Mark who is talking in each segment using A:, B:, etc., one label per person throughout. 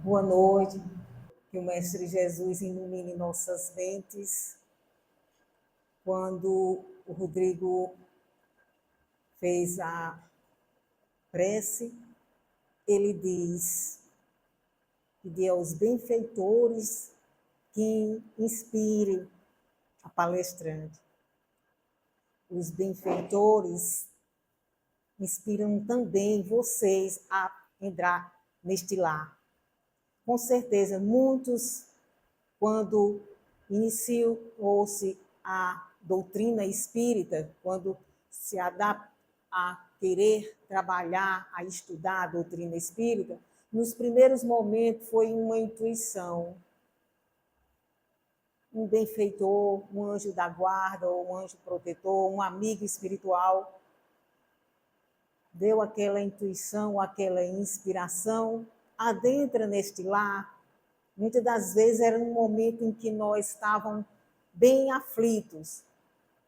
A: Boa noite, que o Mestre Jesus ilumine nossas mentes. Quando o Rodrigo fez a prece, ele diz: pedir aos benfeitores que inspirem a palestrante. Os benfeitores inspiram também vocês a entrar neste lar. Com certeza, muitos, quando iniciou-se a doutrina espírita, quando se adapta a querer trabalhar, a estudar a doutrina espírita, nos primeiros momentos foi uma intuição. Um benfeitor, um anjo da guarda, ou um anjo protetor, um amigo espiritual, deu aquela intuição, aquela inspiração, adentra neste lar. Muitas das vezes era um momento em que nós estávamos bem aflitos.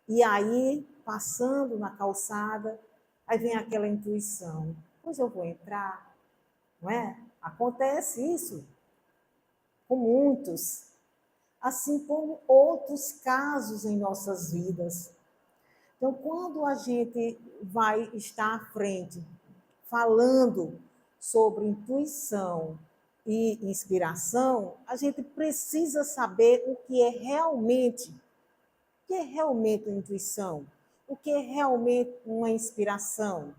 A: E aí, passando na calçada, aí vem aquela intuição. Pois eu vou entrar, não é? Acontece isso com muitos, assim como outros casos em nossas vidas. Então, quando a gente vai estar à frente, falando sobre intuição e inspiração, a gente precisa saber o que é realmente uma intuição, o que é realmente uma inspiração.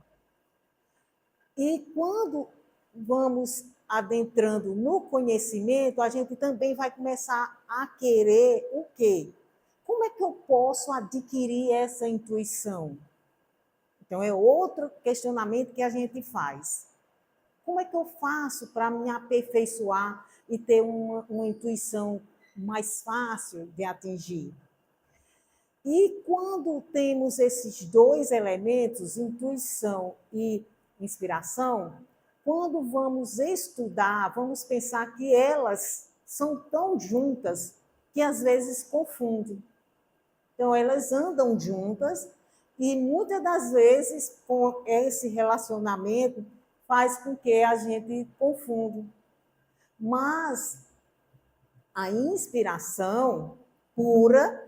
A: E quando vamos adentrando no conhecimento, a gente também vai começar a querer o quê? Como é que eu posso adquirir essa intuição? Então, é outro questionamento que a gente faz. Como é que eu faço para me aperfeiçoar e ter uma intuição mais fácil de atingir? E quando temos esses dois elementos, intuição e inspiração, quando vamos estudar, vamos pensar que elas são tão juntas que às vezes confundem. Então, elas andam juntas e muitas das vezes, com esse relacionamento, faz com que a gente confunda. Mas a inspiração pura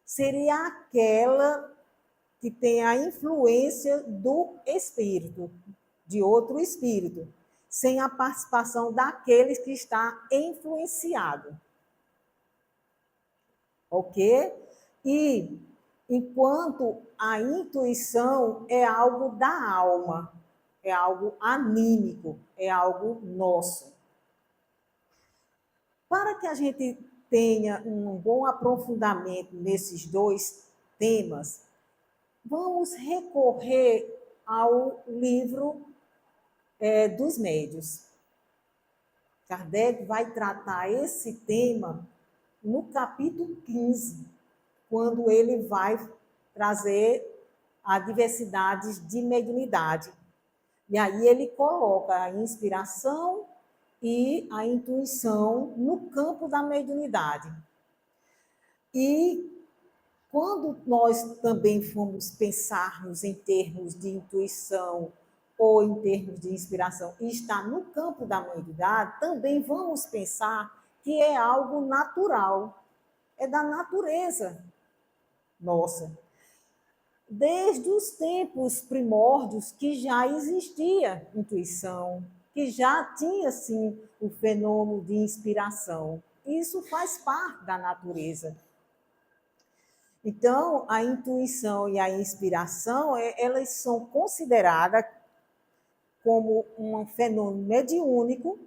A: seria aquela que tem a influência do espírito, de outro espírito, sem a participação daqueles que está influenciado. Ok? E enquanto a intuição é algo da alma, é algo anímico, é algo nosso. Para que a gente tenha um bom aprofundamento nesses dois temas, vamos recorrer ao livro dos médiuns. Kardec vai tratar esse tema no capítulo 15, quando ele vai trazer a diversidade de mediunidade. E aí ele coloca a inspiração e a intuição no campo da mediunidade. E quando nós também formos pensarmos em termos de intuição ou em termos de inspiração e está no campo da mediunidade, também vamos pensar que é algo natural, é da natureza nossa. Desde os tempos primórdios que já existia intuição, que já tinha, sim, o fenômeno de inspiração. Isso faz parte da natureza. Então, a intuição e a inspiração, elas são consideradas como um fenômeno mediúnico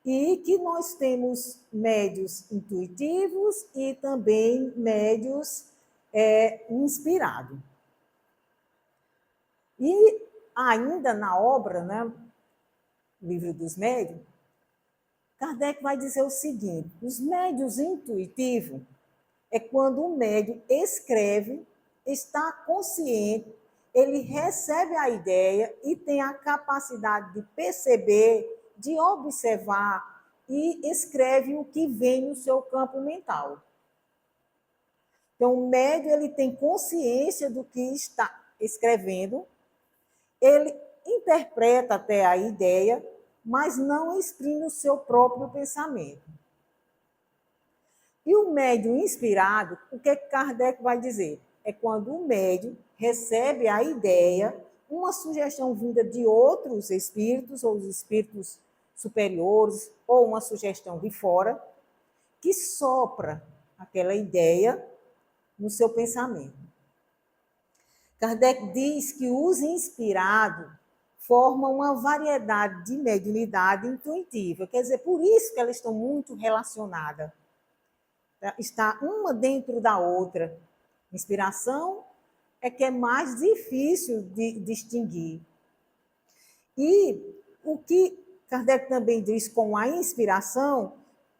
A: e que nós temos médios intuitivos e também médios inspirados. E ainda na obra, né, Livro dos Médiuns, Kardec vai dizer o seguinte: os médiuns intuitivos é quando o médium escreve, está consciente, ele recebe a ideia e tem a capacidade de perceber, de observar e escreve o que vem no seu campo mental. Então, o médium ele tem consciência do que está escrevendo, ele interpreta até a ideia mas não exprime o seu próprio pensamento. E o médium inspirado, o que Kardec vai dizer? É quando o médium recebe a ideia, uma sugestão vinda de outros espíritos, ou os espíritos superiores, ou uma sugestão de fora, que sopra aquela ideia no seu pensamento. Kardec diz que os inspirados formam uma variedade de mediunidade intuitiva, quer dizer, por isso que elas estão muito relacionadas. Está uma dentro da outra. Inspiração é que é mais difícil de distinguir. E o que Kardec também diz com a inspiração,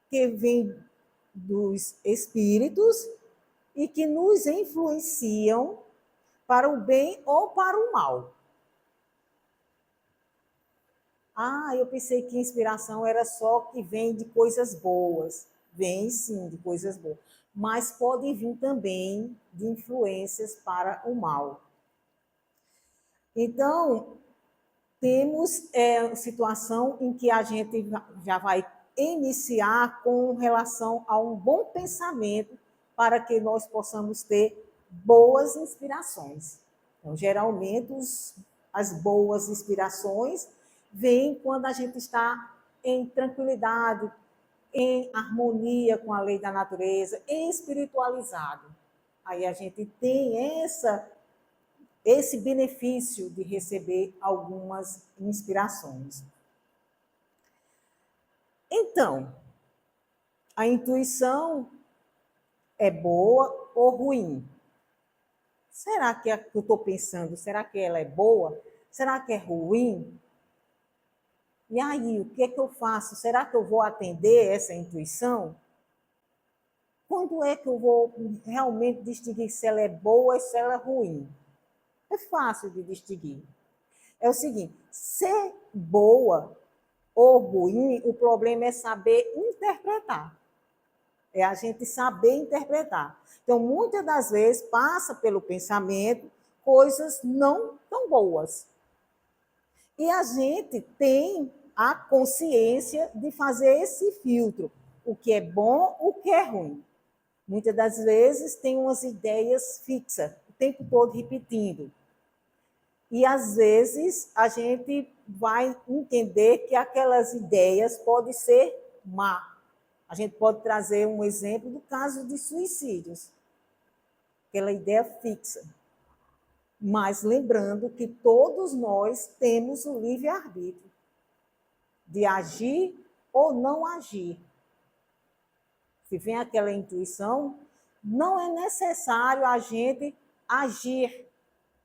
A: que vem dos espíritos e que nos influenciam para o bem ou para o mal. Eu pensei que inspiração era só que vem de coisas boas. Vem sim de coisas boas, mas pode vir também de influências para o mal. Então, temos situação em que a gente já vai iniciar com relação a um bom pensamento para que nós possamos ter boas inspirações. Então, geralmente, as boas inspirações vêm quando a gente está em tranquilidade, em harmonia com a lei da natureza, espiritualizado. Aí a gente tem esse benefício de receber algumas inspirações. Então, a intuição é boa ou ruim? Será que eu estou pensando, será que ela é boa? Será que é ruim? E aí, o que é que eu faço? Será que eu vou atender essa intuição? Quando é que eu vou realmente distinguir se ela é boa ou se ela é ruim? É fácil de distinguir. É o seguinte, ser boa ou ruim, o problema é saber interpretar. É a gente saber interpretar. Então, muitas das vezes, passa pelo pensamento coisas não tão boas. E a gente tem a consciência de fazer esse filtro. O que é bom, o que é ruim. Muitas das vezes tem umas ideias fixas, o tempo todo repetindo. E às vezes a gente vai entender que aquelas ideias podem ser má. A gente pode trazer um exemplo do caso de suicídios. Aquela ideia fixa. Mas lembrando que todos nós temos o livre-arbítrio de agir ou não agir. Se vem aquela intuição, não é necessário a gente agir.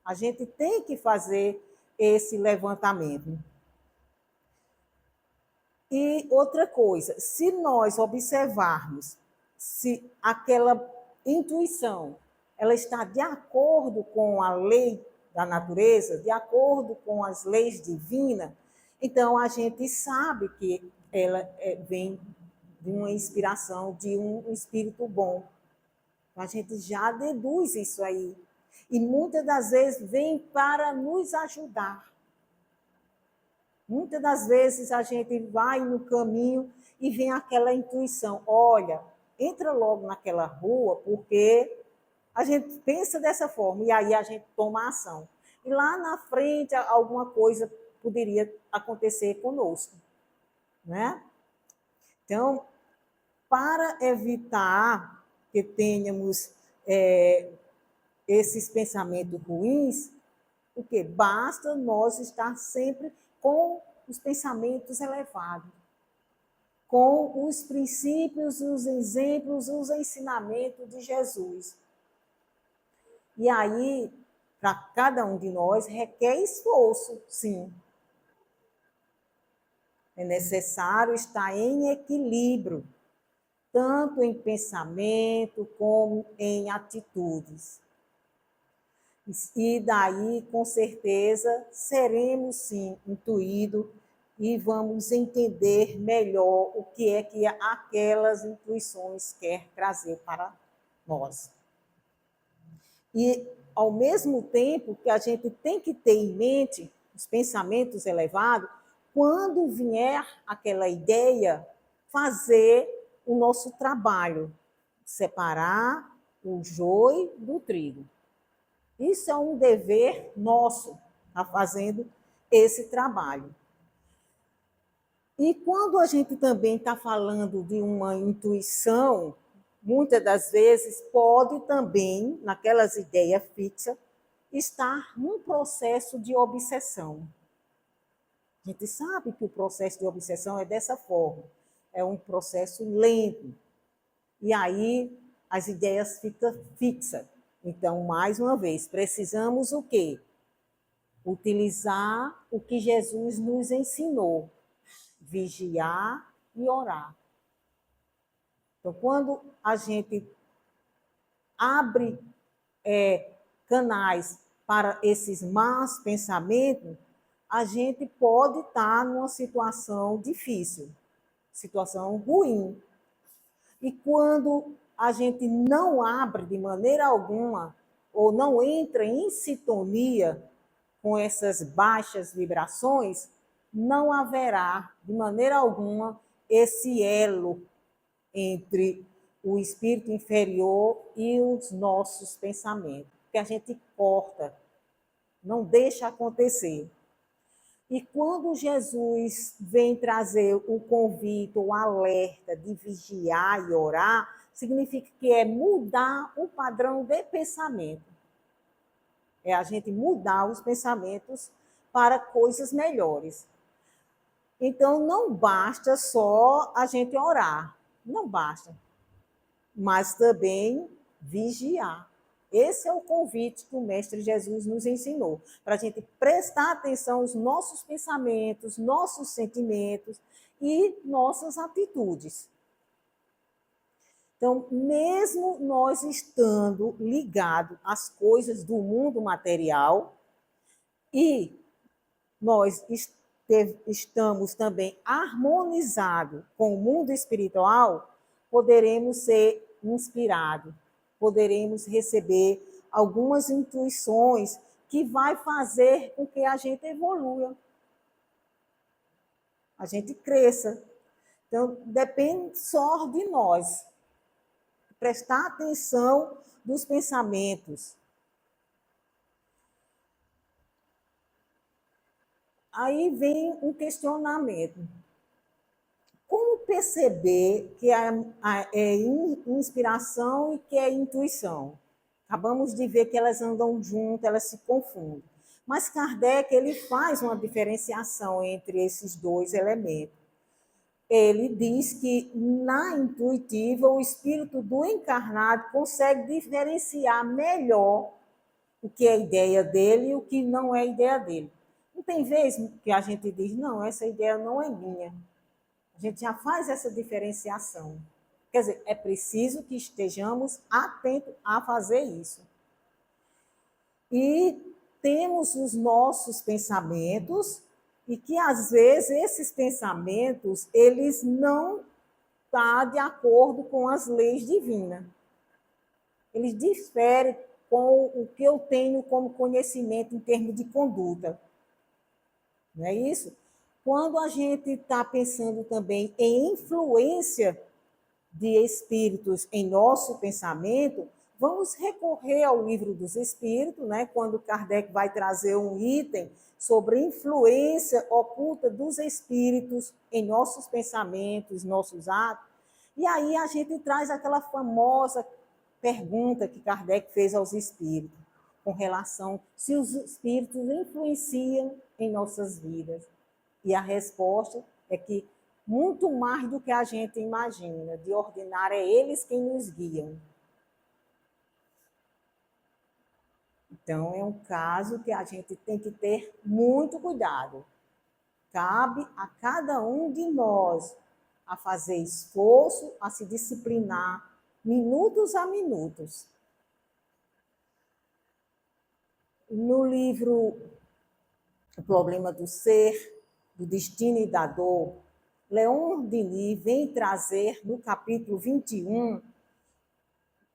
A: A gente tem que fazer esse levantamento. E outra coisa, se nós observarmos se aquela intuição ela está de acordo com a lei da natureza, de acordo com as leis divinas, então a gente sabe que ela vem de uma inspiração, de um espírito bom. A gente já deduz isso aí. E muitas das vezes vem para nos ajudar. Muitas das vezes a gente vai no caminho e vem aquela intuição, olha, entra logo naquela rua, porque a gente pensa dessa forma, e aí a gente toma ação. E lá na frente alguma coisa poderia acontecer conosco, né? Então, para evitar que tenhamos esses pensamentos ruins, o que? Basta nós estar sempre com os pensamentos elevados, com os princípios, os exemplos, os ensinamentos de Jesus. E aí, para cada um de nós, requer esforço, sim. É necessário estar em equilíbrio, tanto em pensamento como em atitudes. E daí, com certeza, seremos, sim, intuídos e vamos entender melhor o que é que aquelas intuições quer trazer para nós. E, ao mesmo tempo que a gente tem que ter em mente os pensamentos elevados, quando vier aquela ideia, fazer o nosso trabalho, separar o joio do trigo. Isso é um dever nosso, estar fazendo esse trabalho. E quando a gente também está falando de uma intuição, muitas das vezes pode também, naquelas ideias fixas, estar num processo de obsessão. A gente sabe que o processo de obsessão é dessa forma, é um processo lento. E aí as ideias ficam fixas. Então, mais uma vez, precisamos o quê? Utilizar o que Jesus nos ensinou, vigiar e orar. Então, quando a gente abre canais para esses maus pensamentos, a gente pode estar numa situação difícil, situação ruim. E quando a gente não abre de maneira alguma, ou não entra em sintonia com essas baixas vibrações, não haverá, de maneira alguma, esse elo entre o espírito inferior e os nossos pensamentos, que a gente corta, não deixa acontecer. E quando Jesus vem trazer o convite, o alerta de vigiar e orar, significa que é mudar o padrão de pensamento. É a gente mudar os pensamentos para coisas melhores. Então, não basta só a gente orar, não basta, mas também vigiar. Esse é o convite que o Mestre Jesus nos ensinou, para a gente prestar atenção aos nossos pensamentos, nossos sentimentos e nossas atitudes. Então, mesmo nós estando ligados às coisas do mundo material, e nós estamos também harmonizados com o mundo espiritual, poderemos ser inspirados, poderemos receber algumas intuições que vai fazer com que a gente evolua, a gente cresça. Então, depende só de nós, prestar atenção nos pensamentos. Aí vem um questionamento. Como perceber que é inspiração e que é intuição? Acabamos de ver que elas andam juntas, elas se confundem. Mas Kardec ele faz uma diferenciação entre esses dois elementos. Ele diz que na intuitiva o espírito do encarnado consegue diferenciar melhor o que é ideia dele e o que não é ideia dele. Não tem vez que a gente diz, não, essa ideia não é minha. A gente já faz essa diferenciação. Quer dizer, é preciso que estejamos atentos a fazer isso. E temos os nossos pensamentos e que, às vezes, esses pensamentos, eles não estão de acordo com as leis divinas. Eles diferem com o que eu tenho como conhecimento em termos de conduta. Não é isso? Quando a gente está pensando também em influência de espíritos em nosso pensamento, vamos recorrer ao Livro dos Espíritos, né? Quando Kardec vai trazer um item sobre influência oculta dos espíritos em nossos pensamentos, nossos atos, e aí a gente traz aquela famosa pergunta que Kardec fez aos espíritos, com relação se os espíritos influenciam em nossas vidas. E a resposta é que muito mais do que a gente imagina. De ordinário, é eles quem nos guiam. Então, é um caso que a gente tem que ter muito cuidado. Cabe a cada um de nós a fazer esforço, a se disciplinar, minutos a minutos. No livro O Problema do Ser, do Destino e da Dor, Leon Denis vem trazer, no capítulo 21,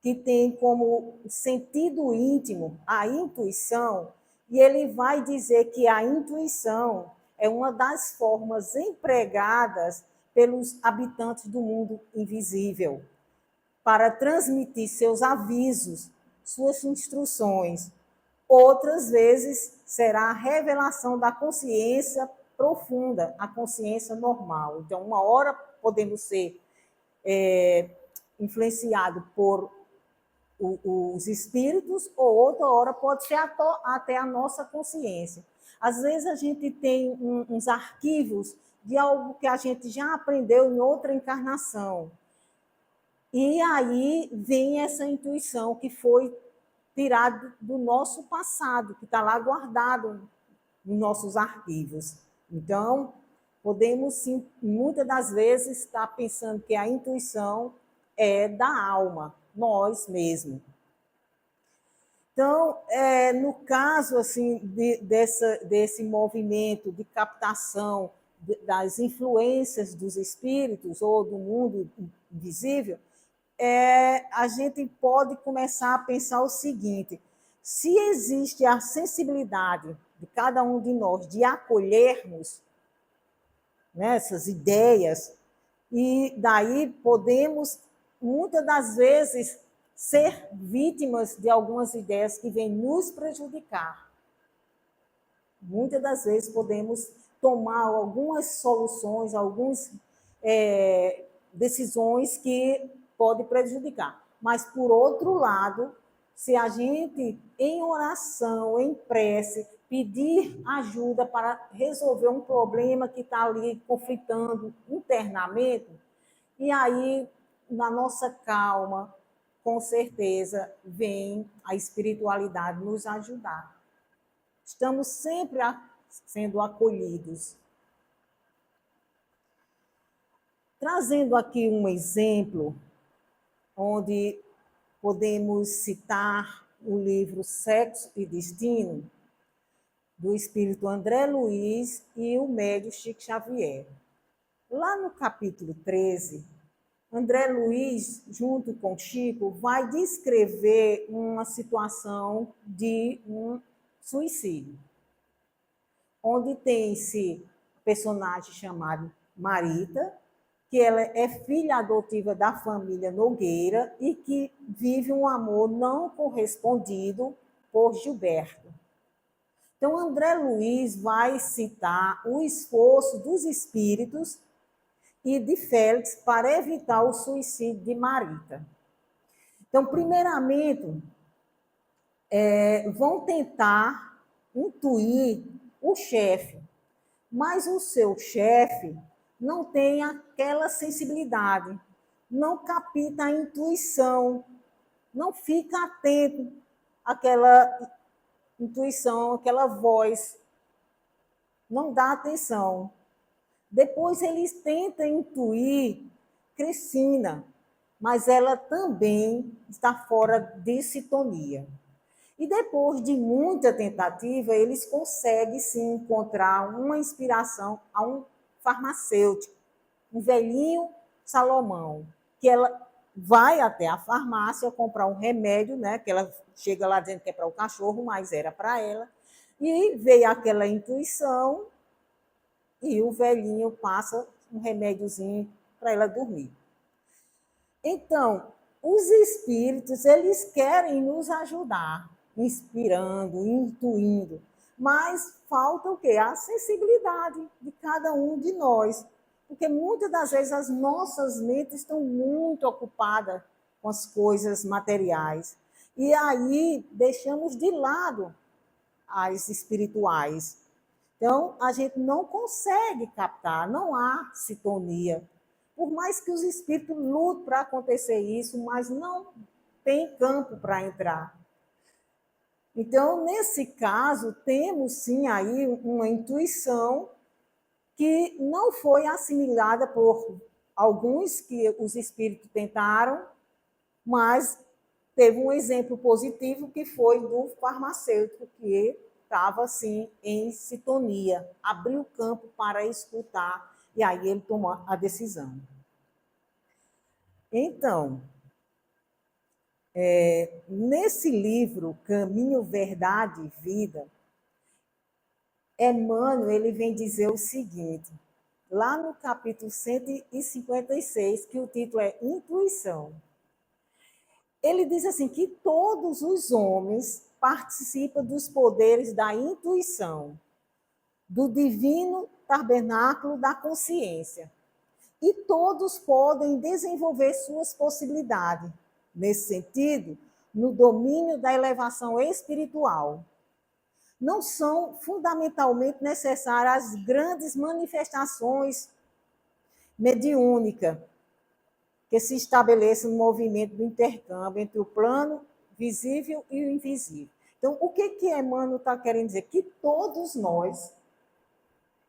A: que tem como sentido íntimo a intuição, e ele vai dizer que a intuição é uma das formas empregadas pelos habitantes do mundo invisível para transmitir seus avisos, suas instruções. Outras vezes será a revelação da consciência profunda, a consciência normal. Então, uma hora podemos ser influenciados por os espíritos, ou outra hora pode ser até a nossa consciência. Às vezes a gente tem uns arquivos de algo que a gente já aprendeu em outra encarnação. E aí vem essa intuição que foi tirada do nosso passado, que está lá guardado nos nossos arquivos. Então, podemos, sim, muitas das vezes, estar pensando que a intuição é da alma, nós mesmos. Então, no caso assim, desse movimento de captação das influências dos espíritos ou do mundo invisível, a gente pode começar a pensar o seguinte: se existe a sensibilidade de cada um de nós de acolhermos, né, essas ideias, e daí podemos, muitas das vezes, ser vítimas de algumas ideias que vêm nos prejudicar. Muitas das vezes podemos tomar algumas soluções, algumas decisões que podem prejudicar. Mas, por outro lado, se a gente, em oração, em prece, pedir ajuda para resolver um problema que está ali conflitando internamente, e aí, na nossa calma, com certeza, vem a espiritualidade nos ajudar. Estamos sempre sendo acolhidos. Trazendo aqui um exemplo, onde podemos citar o livro Sexo e Destino, do espírito André Luiz e o médium Chico Xavier. Lá no capítulo 13, André Luiz, junto com Chico, vai descrever uma situação de um suicídio, onde tem-se um personagem chamado Marita, que ela é filha adotiva da família Nogueira e que vive um amor não correspondido por Gilberto. Então, André Luiz vai citar o esforço dos espíritos e de Félix para evitar o suicídio de Marita. Então, primeiramente, vão tentar intuir o chefe, mas o seu chefe não tem aquela sensibilidade, não capta a intuição, não fica atento àquela intuição, àquela voz, não dá atenção. Depois eles tentam intuir Cristina, mas ela também está fora de sintonia. E depois de muita tentativa, eles conseguem sim encontrar uma inspiração a um farmacêutico, um velhinho Salomão, que ela vai até a farmácia comprar um remédio, né, que ela chega lá dizendo que é para o cachorro, mas era para ela, e veio aquela intuição e o velhinho passa um remédiozinho para ela dormir. Então, os espíritos, eles querem nos ajudar, inspirando, intuindo, mas falta o quê? A sensibilidade de cada um de nós, porque muitas das vezes as nossas mentes estão muito ocupadas com as coisas materiais, e aí deixamos de lado as espirituais. Então, a gente não consegue captar, não há sintonia. Por mais que os espíritos lutem para acontecer isso, mas não tem campo para entrar. Então, nesse caso, temos sim aí uma intuição que não foi assimilada por alguns que os espíritos tentaram, mas teve um exemplo positivo que foi do farmacêutico, que estava assim em sintonia, abriu o campo para escutar, e aí ele tomou a decisão. Então, nesse livro, Caminho, Verdade e Vida, Emmanuel, ele vem dizer o seguinte, lá no capítulo 156, que o título é Intuição. Ele diz assim que todos os homens participam dos poderes da intuição, do divino tabernáculo da consciência. E todos podem desenvolver suas possibilidades, nesse sentido, no domínio da elevação espiritual. Não são fundamentalmente necessárias as grandes manifestações mediúnicas que se estabeleçam no movimento do intercâmbio entre o plano visível e o invisível. Então, o que Emmanuel está querendo dizer? Que todos nós,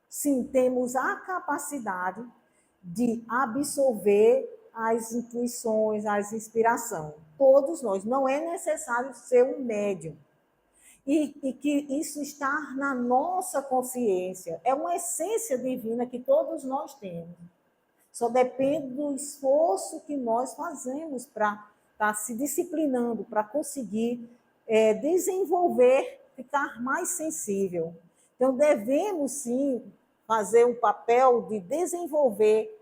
A: sim, temos a capacidade de absorver as intuições, as inspirações. Todos nós. Não é necessário ser um médium. E que isso está na nossa consciência. É uma essência divina que todos nós temos. Só depende do esforço que nós fazemos para estar se disciplinando, para conseguir desenvolver, ficar mais sensível. Então, devemos, sim, fazer um papel de desenvolver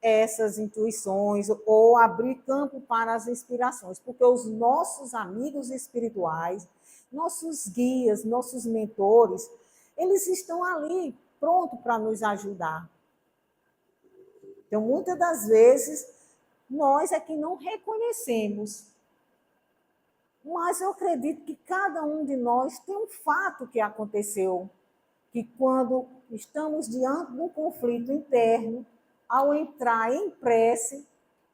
A: essas intuições ou abrir campo para as inspirações, porque os nossos amigos espirituais, nossos guias, nossos mentores, eles estão ali prontos para nos ajudar. Então, muitas das vezes, nós é que não reconhecemos. Mas eu acredito que cada um de nós tem um fato que aconteceu, que quando estamos diante de um conflito interno, ao entrar em prece,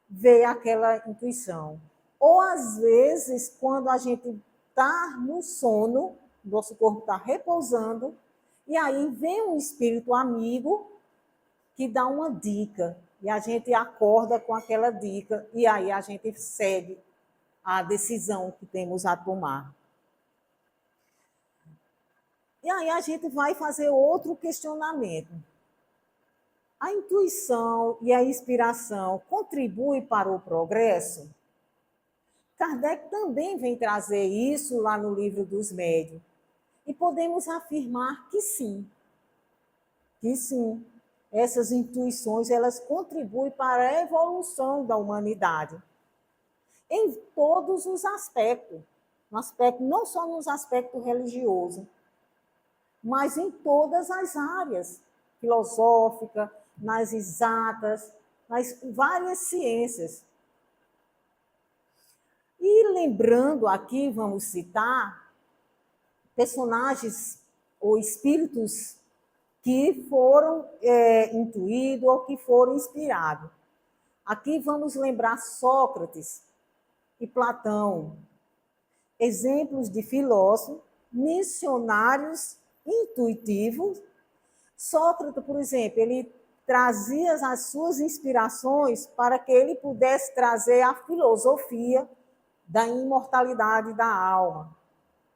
A: veio aquela intuição. Ou, às vezes, quando a gente está no sono, nosso corpo está repousando, e aí vem um espírito amigo que dá uma dica, e a gente acorda com aquela dica, e aí a gente segue a decisão que temos a tomar. E aí a gente vai fazer outro questionamento. A intuição e a inspiração contribuem para o progresso? Kardec também vem trazer isso lá no Livro dos Médiuns. E podemos afirmar que sim. Que sim. Essas intuições, elas contribuem para a evolução da humanidade. Em todos os aspectos. No aspecto, não só nos aspectos religiosos, mas em todas as áreas. Filosófica, nas exatas, nas várias ciências. E lembrando aqui, vamos citar personagens ou espíritos que foram intuídos ou que foram inspirados. Aqui vamos lembrar Sócrates e Platão, exemplos de filósofos, missionários intuitivos. Sócrates, por exemplo, ele trazia as suas inspirações para que ele pudesse trazer a filosofia da imortalidade da alma,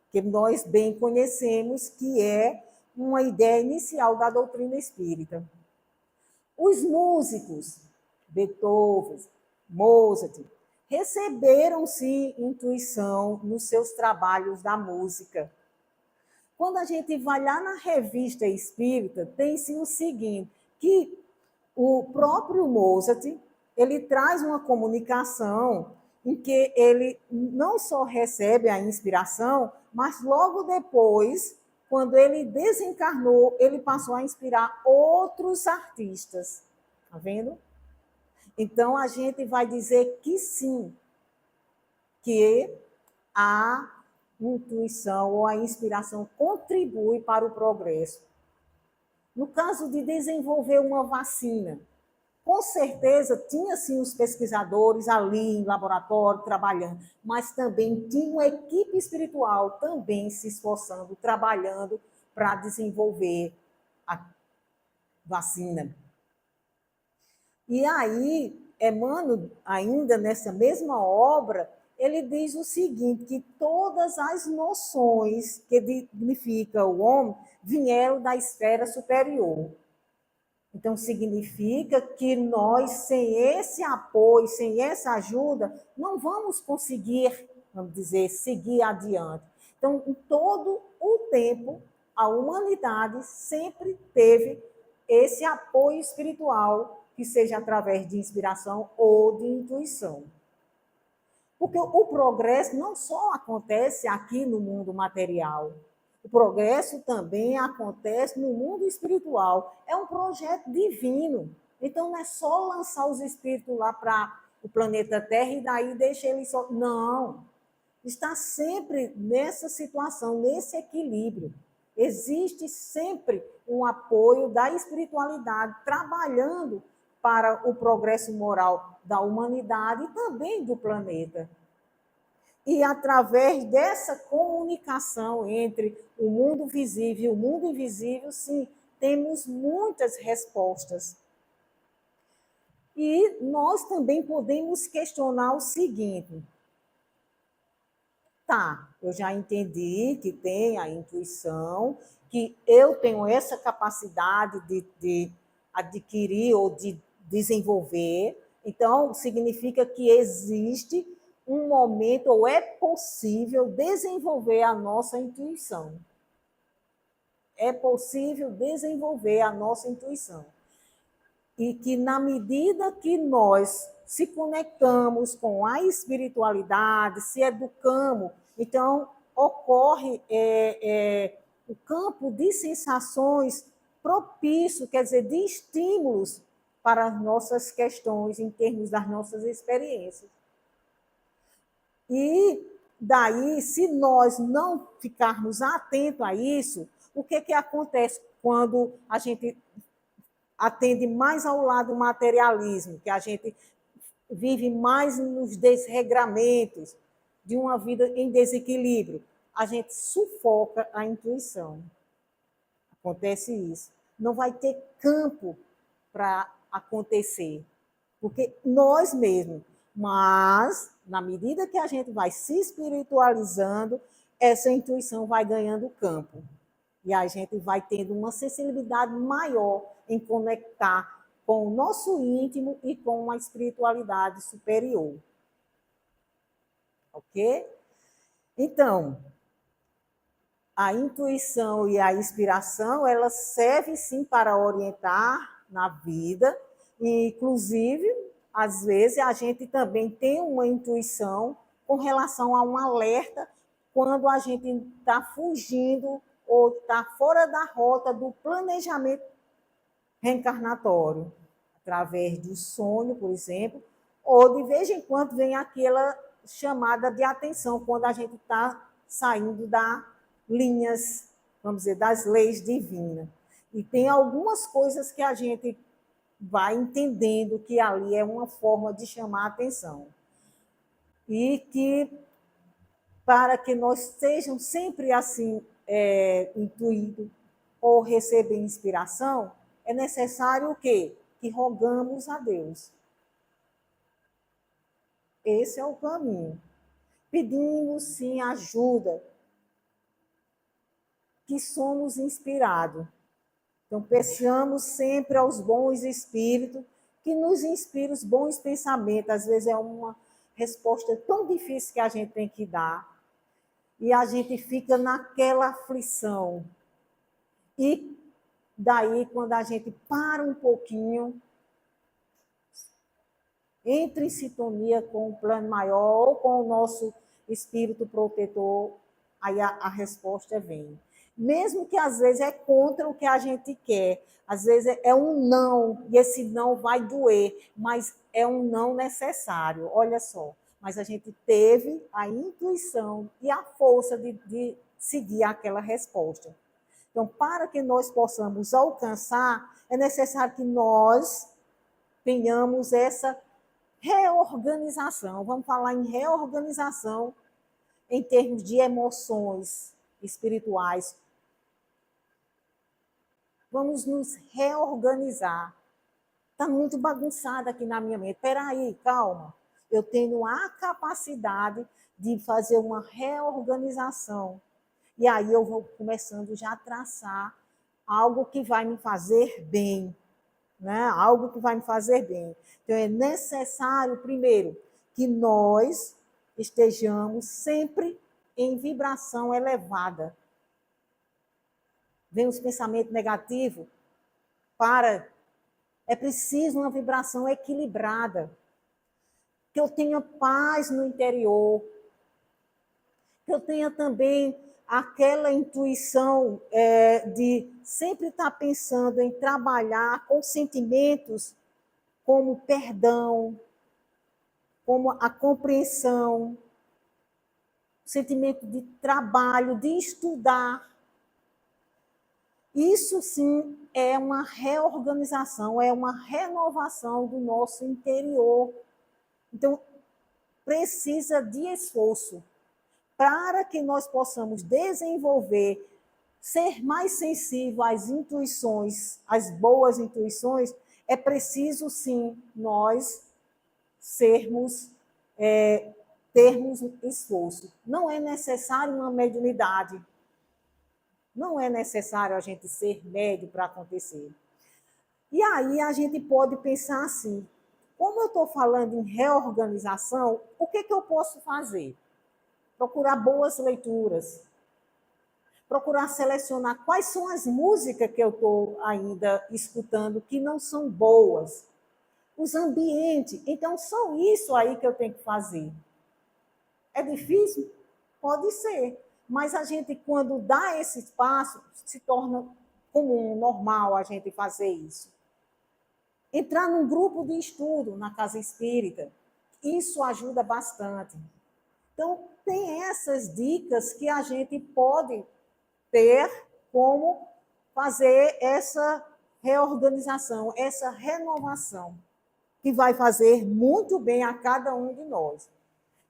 A: que nós bem conhecemos, que é uma ideia inicial da doutrina espírita. Os músicos, Beethoven, Mozart, receberam, sim, intuição nos seus trabalhos da música. Quando a gente vai lá na revista espírita, tem-se o seguinte, que o próprio Mozart, ele traz uma comunicação em que ele não só recebe a inspiração, mas logo depois, quando ele desencarnou, ele passou a inspirar outros artistas. Está vendo? Então, a gente vai dizer que sim, que a intuição ou a inspiração contribui para o progresso. No caso de desenvolver uma vacina, com certeza tinha sim os pesquisadores ali em laboratório trabalhando, mas também tinha uma equipe espiritual também se esforçando, trabalhando para desenvolver a vacina. E aí, Emmanuel, ainda nessa mesma obra, ele diz o seguinte, que todas as noções que dignifica o homem vieram da esfera superior. Então, significa que nós, sem esse apoio, sem essa ajuda, não vamos conseguir, vamos dizer, seguir adiante. Então, em todo o tempo, a humanidade sempre teve esse apoio espiritual, que seja através de inspiração ou de intuição. Porque o progresso não só acontece aqui no mundo material, o progresso também acontece no mundo espiritual. É um projeto divino. Então não é só lançar os espíritos lá para o planeta Terra e daí deixar eles só. Não. Está sempre nessa situação, nesse equilíbrio. Existe sempre um apoio da espiritualidade trabalhando para o progresso moral da humanidade e também do planeta. E através dessa comunicação entre o mundo visível e o mundo invisível, sim, temos muitas respostas. E nós também podemos questionar o seguinte: tá, eu já entendi que tem a intuição, que eu tenho essa capacidade de adquirir ou de desenvolver. Então, significa que existe um momento, ou é possível desenvolver a nossa intuição. É possível desenvolver a nossa intuição. E que, na medida que nós se conectamos com a espiritualidade, se educamos, então ocorre o campo de sensações propício, quer dizer, de estímulos para as nossas questões em termos das nossas experiências. E daí, se nós não ficarmos atentos a isso, o que acontece quando a gente atende mais ao lado do materialismo, que a gente vive mais nos desregramentos de uma vida em desequilíbrio? A gente sufoca a intuição. Acontece isso. Não vai ter campo para acontecer, porque nós mesmos. Mas, na medida que a gente vai se espiritualizando, essa intuição vai ganhando campo. E a gente vai tendo uma sensibilidade maior em conectar com o nosso íntimo e com uma espiritualidade superior. Ok? Então, a intuição e a inspiração, elas servem sim para orientar na vida, e, inclusive, às vezes a gente também tem uma intuição com relação a um alerta quando a gente está fugindo ou está fora da rota do planejamento reencarnatório, através do sonho, por exemplo, ou de vez em quando vem aquela chamada de atenção, quando a gente está saindo das linhas, vamos dizer, das leis divinas. E tem algumas coisas que a gente vai entendendo que ali é uma forma de chamar a atenção. E que, para que nós sejam sempre assim, intuídos ou receber inspiração, é necessário o quê? Que rogamos a Deus. Esse é o caminho. Pedimos, sim, ajuda, que somos inspirados. Então, peçamos sempre aos bons espíritos que nos inspirem os bons pensamentos. Às vezes é uma resposta tão difícil que a gente tem que dar. E a gente fica naquela aflição. E daí, quando a gente para um pouquinho, entra em sintonia com o plano maior ou com o nosso espírito protetor, aí a resposta vem. Mesmo que às vezes é contra o que a gente quer, às vezes é um não, e esse não vai doer, mas é um não necessário, olha só. Mas a gente teve a intuição e a força de seguir aquela resposta. Então, para que nós possamos alcançar, é necessário que nós tenhamos essa reorganização. Vamos falar em reorganização em termos de emoções espirituais. Vamos nos reorganizar. Está muito bagunçado aqui na minha mente. Espera aí, calma. Eu tenho a capacidade de fazer uma reorganização. E aí eu vou começando já a traçar algo que vai me fazer bem, né? Algo que vai me fazer bem. Então, é necessário, primeiro, que nós estejamos sempre em vibração elevada. vem os pensamentos negativos, é preciso uma vibração equilibrada, que eu tenha paz no interior, que eu tenha também aquela intuição de sempre estar pensando em trabalhar com sentimentos como perdão, como a compreensão, sentimento de trabalho, de estudar. Isso sim é uma reorganização, é uma renovação do nosso interior. Então, precisa de esforço para que nós possamos desenvolver, ser mais sensível às intuições, às boas intuições, é preciso sim nós termos esforço. Não é necessário uma mediunidade. Não é necessário a gente ser médio para acontecer. E aí a gente pode pensar assim, como eu estou falando em reorganização, o que eu posso fazer? Procurar boas leituras, procurar selecionar quais são as músicas que eu estou ainda escutando que não são boas, os ambientes. Então, são isso aí que eu tenho que fazer. É difícil? Pode ser. Mas a gente, quando dá esse espaço, se torna comum, normal a gente fazer isso. Entrar num grupo de estudo na casa espírita, isso ajuda bastante. Então, tem essas dicas que a gente pode ter como fazer essa reorganização, essa renovação, que vai fazer muito bem a cada um de nós.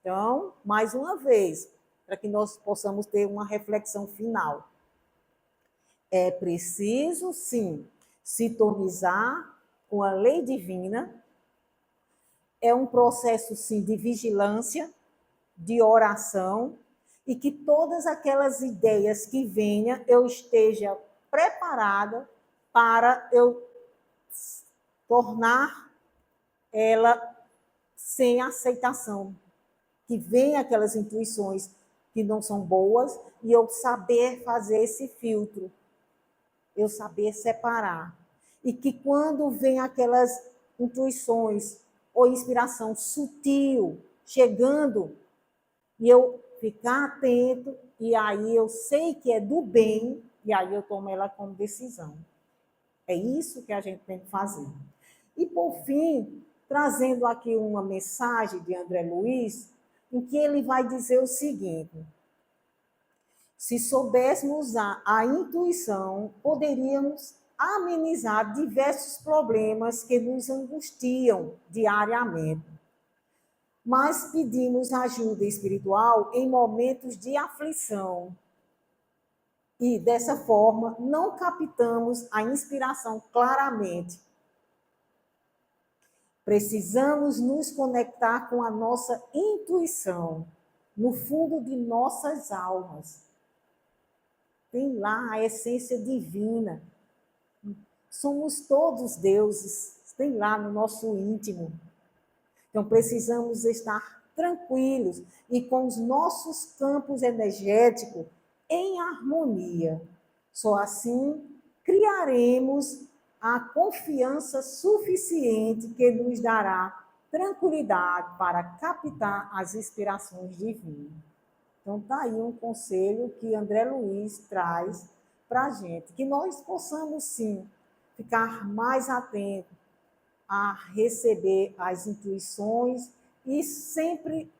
A: Então, mais uma vez, para que nós possamos ter uma reflexão final. É preciso, sim, sintonizar com a lei divina. É um processo, sim, de vigilância, de oração, e que todas aquelas ideias que venham, eu esteja preparada para eu tornar ela sem aceitação. Que venham aquelas intuições que não são boas e eu saber fazer esse filtro, eu saber separar. E que quando vem aquelas intuições ou inspiração sutil chegando, e eu ficar atento, e aí eu sei que é do bem, e aí eu tomo ela como decisão. É isso que a gente tem que fazer. E, por fim, trazendo aqui uma mensagem de André Luiz, em que ele vai dizer o seguinte: se soubéssemos usar a intuição, poderíamos amenizar diversos problemas que nos angustiam diariamente. Mas pedimos ajuda espiritual em momentos de aflição. E, dessa forma, não captamos a inspiração claramente. Precisamos nos conectar com a nossa intuição, no fundo de nossas almas. Tem lá a essência divina. Somos todos deuses, tem lá no nosso íntimo. Então, precisamos estar tranquilos e com os nossos campos energéticos em harmonia. Só assim criaremos a confiança suficiente que nos dará tranquilidade para captar as inspirações divinas. Então, está aí um conselho que André Luiz traz para a gente, que nós possamos, sim, ficar mais atentos a receber as intuições e sempre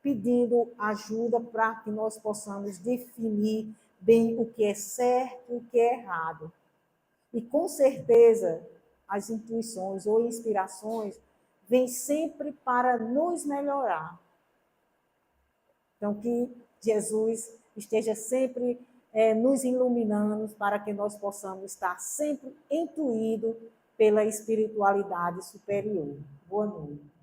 A: pedindo ajuda para que nós possamos definir bem o que é certo e o que é errado. E, com certeza, as intuições ou inspirações vêm sempre para nos melhorar. Então, que Jesus esteja sempre nos iluminando para que nós possamos estar sempre intuídos pela espiritualidade superior. Boa noite.